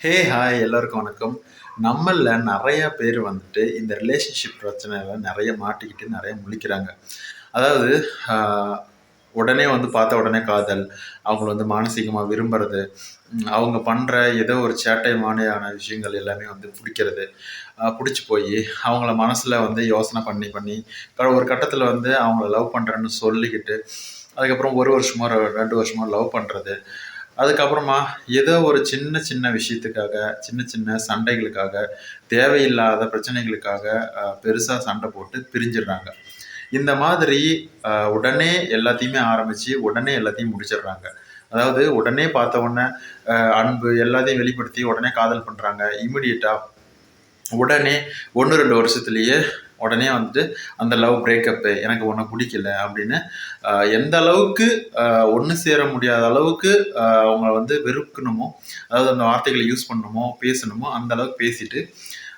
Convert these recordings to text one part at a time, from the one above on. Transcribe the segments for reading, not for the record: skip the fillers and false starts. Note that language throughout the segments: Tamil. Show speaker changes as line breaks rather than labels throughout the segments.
ஹாய் எல்லாருக்கும் வணக்கம். நம்மள்ல நெறைய பேர் வந்துட்டு இந்த ரிலேஷன்ஷிப் பிரச்சனையில நெறைய மாட்டிக்கிட்டு நெறைய முழிக்கிறாங்க. அதாவது ஆ உடனே வந்து பார்த்த உடனே காதல், அவங்கள வந்து மானசீகமா விரும்புறது, அவங்க பண்ற ஏதோ ஒரு சேட்டை மாரியான விஷயங்கள் எல்லாமே வந்து புடிக்கிறது. புடிச்சு போயி அவங்கள மனசுல வந்து யோசனை பண்ணி பண்ணி ஒரு கட்டத்தில வந்து அவங்கள லவ் பண்றேன்னு சொல்லிக்கிட்டு, அதுக்கப்புறம் 1 வருஷமோ, 2 வருஷமோ லவ் பண்றது. அதுக்கப்புறமா ஏதோ ஒரு சின்ன சின்ன விஷயத்துக்காக, சின்ன சின்ன சண்டைகளுக்காக, தேவையில்லாத பிரச்சனைகளுக்காக பெருசா சண்டை போட்டு பிரிஞ்சிடுறாங்க. இந்த மாதிரி உடனே எல்லாத்தையுமே ஆரம்பிச்சு, உடனே எல்லாத்தையும் முடிச்சிடுறாங்க. அதாவது உடனே பார்த்த உடனே அன்பு எல்லாத்தையும் வெளிப்படுத்தி உடனே காதல் பண்றாங்க. இமிடியேட்டா உடனே 1, 2 வருஷத்திலேயே உடனே வந்துட்டு அந்த லவ் பிரேக்கப்பு எனக்கு உன்னை பிடிக்கல அப்படின்னு எந்த அளவுக்கு ஒன்று சேர முடியாத அளவுக்கு அவங்க வந்து வெறுக்கணுமோ, அதாவது அந்த வார்த்தைகளை யூஸ் பண்ணணுமோ பேசணுமோ அந்த அளவுக்கு பேசிட்டு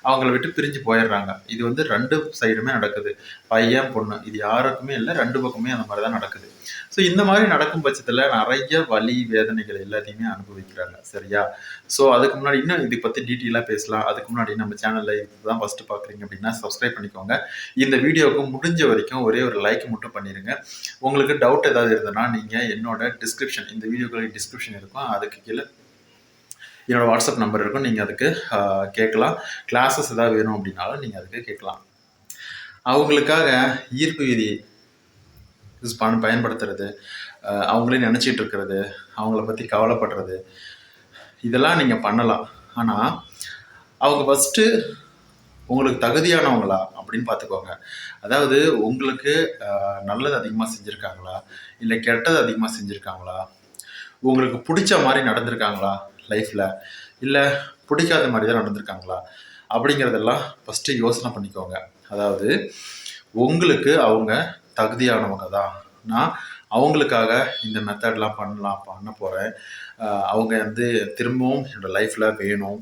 அவங்கள விட்டு பிரிஞ்சு போயிடுறாங்க. இது வந்து 2 சைடுமே நடக்குது. பையன், பொண்ணு இது யாருக்குமே இல்லை, 2 பக்கமே அந்த மாதிரி தான் நடக்குது. ஸோ இந்த மாதிரி நடக்கும் பட்சத்தில் நிறைய வலி வேதனைகள் எல்லாத்தையுமே அனுபவிக்கிறாங்க. சரியா? ஸோ அதுக்கு முன்னாடி இன்னும் இதை பற்றி டீட்டெயிலாக பேசலாம். அதுக்கு முன்னாடி நம்ம சேனலில் இதுதான் ஃபஸ்ட்டு பார்க்குறீங்க அப்படின்னா சப்ஸ்கிரைப் பண்ணிக்கோங்க. இந்த வீடியோவுக்கு முடிஞ்ச வரைக்கும் ஒரே ஒரு லைக் மட்டும் பண்ணிடுங்க. உங்களுக்கு டவுட் ஏதாவது இருந்ததுன்னா நீங்கள் என்னோட டிஸ்கிரிப்ஷன், இந்த வீடியோக்களுடைய டிஸ்கிரிப்ஷன் இருக்கும், அதுக்கு கீழே என்னோடய வாட்ஸ்அப் நம்பர் இருக்கும். நீங்கள் அதுக்கு கேட்கலாம். கிளாஸஸ் ஏதாவது வேணும் அப்படின்னாலும் நீங்கள் அதுக்கு கேட்கலாம். அவங்களுக்காக ஈர்ப்பு விதி பயன்படுத்துறது, அவங்களே நினச்சிட்டு இருக்கிறது, அவங்கள பற்றி கவலைப்படுறது, இதெல்லாம் நீங்கள் பண்ணலாம். ஆனால் அவங்க ஃபஸ்ட்டு உங்களுக்கு தகுதியானவங்களா அப்படின்னு பார்த்துக்கோங்க. அதாவது உங்களுக்கு நல்லது அதிகமாக செஞ்சுருக்காங்களா, இல்லை கெட்டது அதிகமாக செஞ்சுருக்காங்களா, உங்களுக்கு பிடிச்ச மாதிரி நடந்திருக்காங்களா லைஃப்பில், இல்லை பிடிக்காத மாதிரி தான் நடந்திருக்காங்களா அப்படிங்கிறதெல்லாம் ஃபஸ்ட்டு யோசனை பண்ணிக்கோங்க. அதாவது உங்களுக்கு அவங்க தகுதியானவங்க தான். நான் அவங்களுக்காக இந்த மெத்தட்லாம் பண்ண போகிறேன், அவங்க வந்து திரும்பவும் என்னோடய லைஃப்பில் வேணும்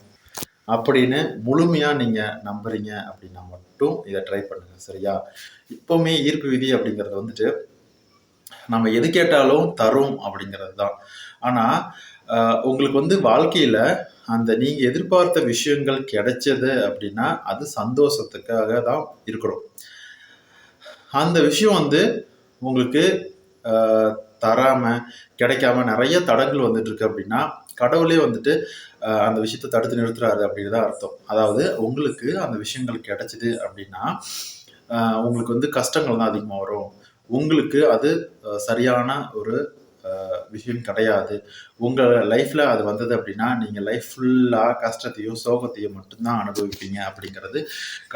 அப்படின்னு முழுமையாக நீங்கள் நம்புறீங்க அப்படின்னா மட்டும் இதை ட்ரை பண்ணுங்கள். சரியா? இப்போவுமே ஈர்ப்பு விதி அப்படிங்கிறது வந்துட்டு நம்ம எது கேட்டாலும் தரும் அப்படிங்கிறது தான். ஆனால் உங்களுக்கு வந்து வாழ்க்கையில் அந்த நீங்கள் எதிர்பார்த்த விஷயங்கள் கிடைச்சது அப்படின்னா அது சந்தோஷத்துக்காக தான் இருக்கணும். அந்த விஷயம் வந்து உங்களுக்கு தராமல் கிடைக்காம நிறைய தடங்கள் வந்துட்டு இருக்கு அப்படின்னா கடவுளே வந்துட்டு அந்த விஷயத்தை தடுத்து நிறுத்துறாரு அப்படின்னு தான் அர்த்தம். அதாவது உங்களுக்கு அந்த விஷயங்கள் கிடைச்சிது அப்படின்னா உங்களுக்கு வந்து கஷ்டங்கள் தான் அதிகமாக வரும். உங்களுக்கு அது சரியான ஒரு விஷயம் கிடையாது. உங்கள் லைஃப்பில் அது வந்தது அப்படின்னா நீங்கள் லைஃப் ஃபுல்லாக கஷ்டத்தையும் சோகத்தையும் மட்டும்தான் அனுபவிப்பீங்க அப்படிங்கிறது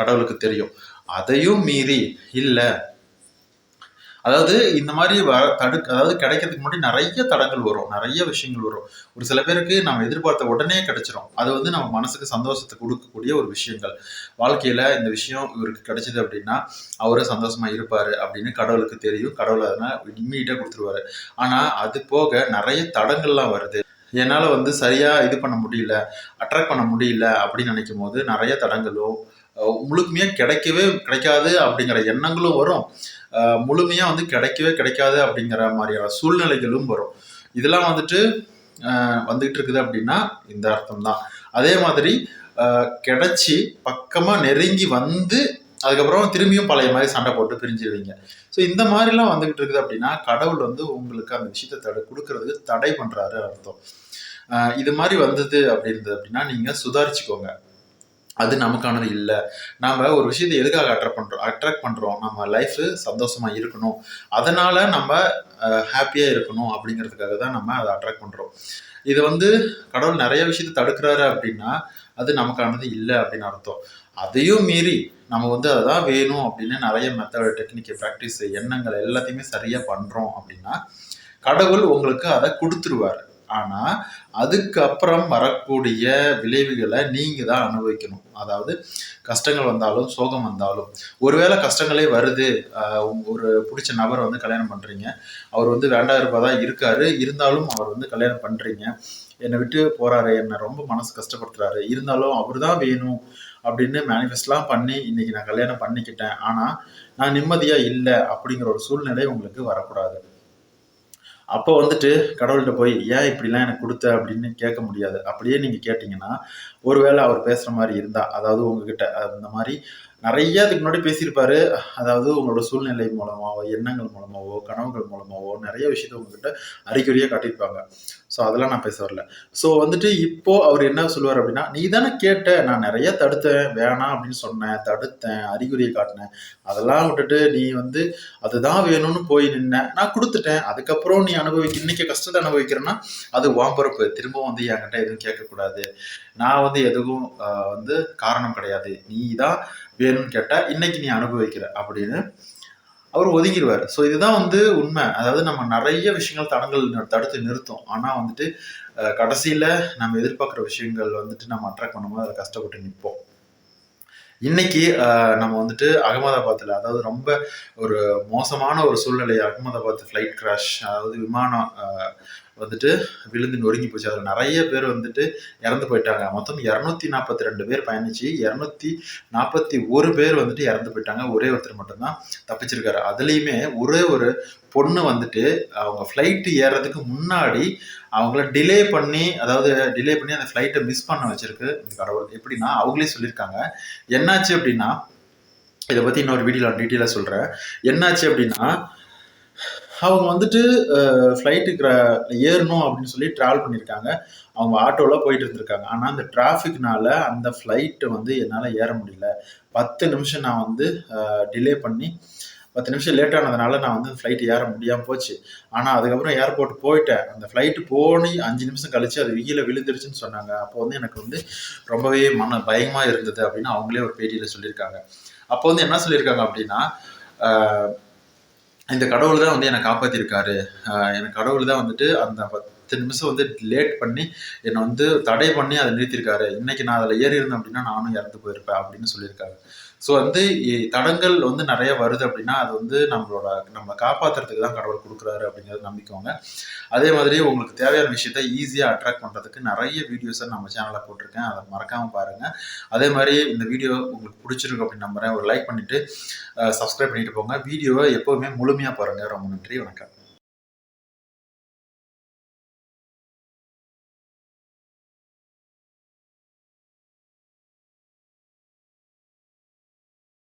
கடவுளுக்கு தெரியும். அதையும் மீறி இல்லை, அதாவது இந்த மாதிரி அதாவது கிடைக்கிறதுக்கு முன்னாடி நிறைய தடங்கள் வரும், நிறைய விஷயங்கள் வரும். ஒரு சில பேருக்கு நம்ம எதிர்பார்த்த உடனே கிடைச்சிரும். அது வந்து நம்ம மனசுக்கு சந்தோஷத்தை கொடுக்கக்கூடிய ஒரு விஷயங்கள். வாழ்க்கையில இந்த விஷயம் இவருக்கு கிடைச்சது அப்படின்னா அவரு சந்தோஷமா இருப்பாரு அப்படின்னு கடவுளுக்கு தெரியும். கடவுள் அதனால் இம்மீடியட்டா கொடுத்துருவாரு. ஆனா அது போக நிறைய தடங்கள்லாம் வருது. என்னால் வந்து சரியாக இது பண்ண முடியல, அட்ராக்ட் பண்ண முடியல அப்படின்னு நினைக்கும் போது நிறைய தடங்களும், முழுமையாக கிடைக்காது அப்படிங்கிற எண்ணங்களும் வரும். முழுமையாக வந்து கிடைக்காது அப்படிங்கிற மாதிரியான சூழ்நிலைகளும் வரும். இதெல்லாம் வந்துட்டு வந்துகிட்டு இருக்குது அப்படின்னா இந்த அர்த்தம் தான். அதே மாதிரி கிடைச்சி பக்கமாக நெருங்கி வந்து அதுக்கப்புறம் திரும்பியும் பழைய மாதிரி சண்டை போட்டு பிரிஞ்சிருவீங்க. ஸோ இந்த மாதிரிலாம் வந்துகிட்டு இருக்குது அப்படின்னா கடவுள் வந்து உங்களுக்கு அந்த விஷயத்தை கொடுக்கறதுக்கு தடை பண்ணுறாரு அர்த்தம். இது மாதிரி வந்தது அப்படின்னா நீங்கள் சுதாரிச்சுக்கோங்க. அது நமக்கானது இல்லை. நாம் ஒரு விஷயத்தை எதுக்காக அட்ராக்ட் பண்ணுறோம், நம்ம லைஃபு சந்தோஷமாக இருக்கணும், அதனால் நம்ம ஹாப்பியாக இருக்கணும் அப்படிங்கிறதுக்காக தான் நம்ம அதை அட்ராக்ட் பண்ணுறோம். இது வந்து கடவுள் நிறைய விஷயத்தை தடுக்கிறாரு அப்படின்னா அது நமக்கானது இல்லை அப்படின்னு அர்த்தம். அதையும் மீறி நம்ம வந்து அதான் வேணும் அப்படின்னு நிறைய மெத்தட், டெக்னிக்கு, ப்ராக்டிஸ், எண்ணங்கள் எல்லாத்தையுமே சரியாக பண்ணுறோம் அப்படின்னா கடவுள் உங்களுக்கு அதை கொடுத்துருவார். ஆனால் அதுக்கப்புறம் வரக்கூடிய விளைவுகளை நீங்கள் தான் அனுபவிக்கணும். அதாவது கஷ்டங்கள் வந்தாலும் சோகம் வந்தாலும், ஒருவேளை கஷ்டங்களே வருது, ஒரு பிடிச்ச நபரை வந்து கல்யாணம் பண்ணுறீங்க, அவர் வந்து வேண்டா இருப்பதா இருக்காரு, இருந்தாலும் அவர் வந்து கல்யாணம் பண்ணுறீங்க, என்னை விட்டு போகிறாரு, என்னை ரொம்ப மனசு கஷ்டப்படுத்துறாரு, இருந்தாலும் அவர் தான் வேணும் அப்படின்னு மேனிஃபெஸ்ட்லாம் பண்ணி இன்னைக்கு நான் கல்யாணம் பண்ணிக்கிட்டேன், ஆனால் நான் நிம்மதியாக இல்லை அப்படிங்கிற ஒரு சூழ்நிலை உங்களுக்கு வரக்கூடாது. அப்போ வந்துட்டு கடவுள்கிட்ட போய் ஏன் இப்படிலாம் எனக்கு கொடுத்த அப்படின்னு கேட்க முடியாது. அப்படியே நீங்கள் கேட்டிங்கன்னா ஒருவேளை அவர் பேசுகிற மாதிரி இருந்தால், அதாவது உங்ககிட்ட அந்த மாதிரி நிறைய அதுக்கு முன்னாடி பேசியிருப்பாரு. அதாவது உங்களோட சூழ்நிலை மூலமாவோ, எண்ணங்கள் மூலமாவோ, கனவுகள் மூலமாவோ நிறைய விஷயத்த உங்ககிட்ட அறிகுறியாக காட்டியிருப்பாங்க. ஸோ அதெல்லாம் நான் பேச வரல. ஸோ வந்துட்டு இப்போ அவர் என்ன சொல்லுவார் அப்படின்னா, நீ தானே கேட்ட, நான் நிறைய தடுத்தேன், வேணாம் அப்படின்னு சொன்னேன், தடுத்தேன், அறிகுறியை காட்டினேன், அதெல்லாம் விட்டுட்டு நீ வந்து அதுதான் வேணும்னு போய் நின்ன, நான் கொடுத்துட்டேன், அதுக்கப்புறம் நீ இன்னைக்கு கஷ்டத்தை அனுபவிக்கிறேன்னா அது உன் பொறுப்பு, திரும்பவும் வந்து என்கிட்ட எதுவும் கேட்கக்கூடாது, நான் வந்து எதுவும் வந்து காரணம் கிடையாது, நீ தான் வேணும்னு கேட்டா இன்னைக்கு நீ அனுபவிக்கிற அப்படின்னு அவர் ஒதுங்கிடுவார். ஸோ இதுதான் வந்து உண்மை. அதாவது நம்ம நிறைய விஷயங்கள் தடங்கள் தடுத்து நிறுத்தும். ஆனால் வந்துட்டு கடைசியில் நம்ம எதிர்பார்க்குற விஷயங்கள் வந்துட்டு நம்ம அட்ராக்ட் பண்ணும்போது அதில் கஷ்டப்பட்டு நிற்போம். இன்னைக்கு நம்ம வந்துட்டு அகமதாபாத்தில், அதாவது ரொம்ப ஒரு மோசமான ஒரு சூழ்நிலை, அகமதாபாத் ஃப்ளைட் கிராஷ், அதாவது விமானம் வந்துட்டு விழுந்து நொறுங்கி போச்சு. அதில் நிறைய பேர் வந்துட்டு இறந்து போயிட்டாங்க. மொத்தம் 242 பேர் பயணிச்சு 241 பேர் வந்துட்டு இறந்து போயிட்டாங்க. ஒரே ஒருத்தர் மட்டும்தான் தப்பிச்சிருக்காரு. அதுலேயுமே ஒரே ஒரு பொண்ணு வந்துட்டு அவங்க ஃப்ளைட்டு ஏறுறதுக்கு முன்னாடி அவங்கள டிலே பண்ணி அந்த ஃப்ளைட்டை மிஸ் பண்ண வச்சிருக்கு கடவுள். எப்படின்னா அவங்களே சொல்லியிருக்காங்க. என்னாச்சு அப்படின்னா, இதை பற்றி இன்னொரு வீடியோவில் டீட்டெயிலாக சொல்கிறேன். என்னாச்சு அப்படின்னா, அவங்க வந்துட்டு ஃப்ளைட்டுக்கு ஏறணும் அப்படின்னு சொல்லி ட்ராவல் பண்ணியிருக்காங்க. அவங்க ஆட்டோவில் போயிட்டு இருந்திருக்காங்க. ஆனால் அந்த டிராஃபிக்னால அந்த ஃப்ளைட்டு வந்து என்னால் ஏற முடியல. 10 நிமிஷம் நான் வந்து டிலே பண்ணி 10 நிமிஷம் லேட் ஆனதுனால நான் வந்து ஃப்ளைட் ஏற முடியாமல் போச்சு. ஆனால் அதுக்கப்புறம் ஏர்போர்ட் போயிட்டேன். அந்த ஃப்ளைட்டு போனி 5 நிமிஷம் கழிச்சு அது கீழே விழுந்துருச்சுன்னு சொன்னாங்க. அப்போ வந்து எனக்கு வந்து ரொம்பவே பயமாக இருந்தது அப்படின்னு அவங்களே ஒரு பேட்டியில் சொல்லியிருக்காங்க. அப்போ வந்து என்ன சொல்லியிருக்காங்க அப்படின்னா, இந்த கடவுள் தான் வந்து என்னை காப்பாற்றிருக்காரு. எனக்கு கடவுள் தான் வந்துட்டு அந்த 10 நிமிஷம் வந்து லேட் பண்ணி என்னை வந்து தடை பண்ணி அதை நிறுத்தியிருக்காரு. இன்னைக்கு நான் அதில் ஏறி இருந்தேன் அப்படின்னா நானும் இறந்து போயிருப்பேன் அப்படின்னு சொல்லியிருக்காங்க. ஸோ வந்து தடங்கள் வந்து நிறைய வருது அப்படின்னா அது வந்து நம்மளை காப்பாற்றுறதுக்கு தான் கடவுள் கொடுக்குறாரு அப்படிங்கிறது நம்பிக்கோங்க. அதே மாதிரி உங்களுக்கு தேவையான விஷயத்த ஈஸியாக அட்ராக்ட் பண்ணுறதுக்கு நிறைய வீடியோஸை நம்ம சேனலில் போட்டிருக்கேன். அதை மறக்காமல் பாருங்கள். அதே மாதிரி இந்த வீடியோ உங்களுக்கு பிடிச்சிருக்கு அப்படின்னு நம்புகிறேன். ஒரு லைக் பண்ணிவிட்டு சப்ஸ்கிரைப் பண்ணிட்டு போங்க. வீடியோவை எப்போவுமே முழுமையாக பாருங்கள். ரொம்ப நன்றி. வணக்கம்.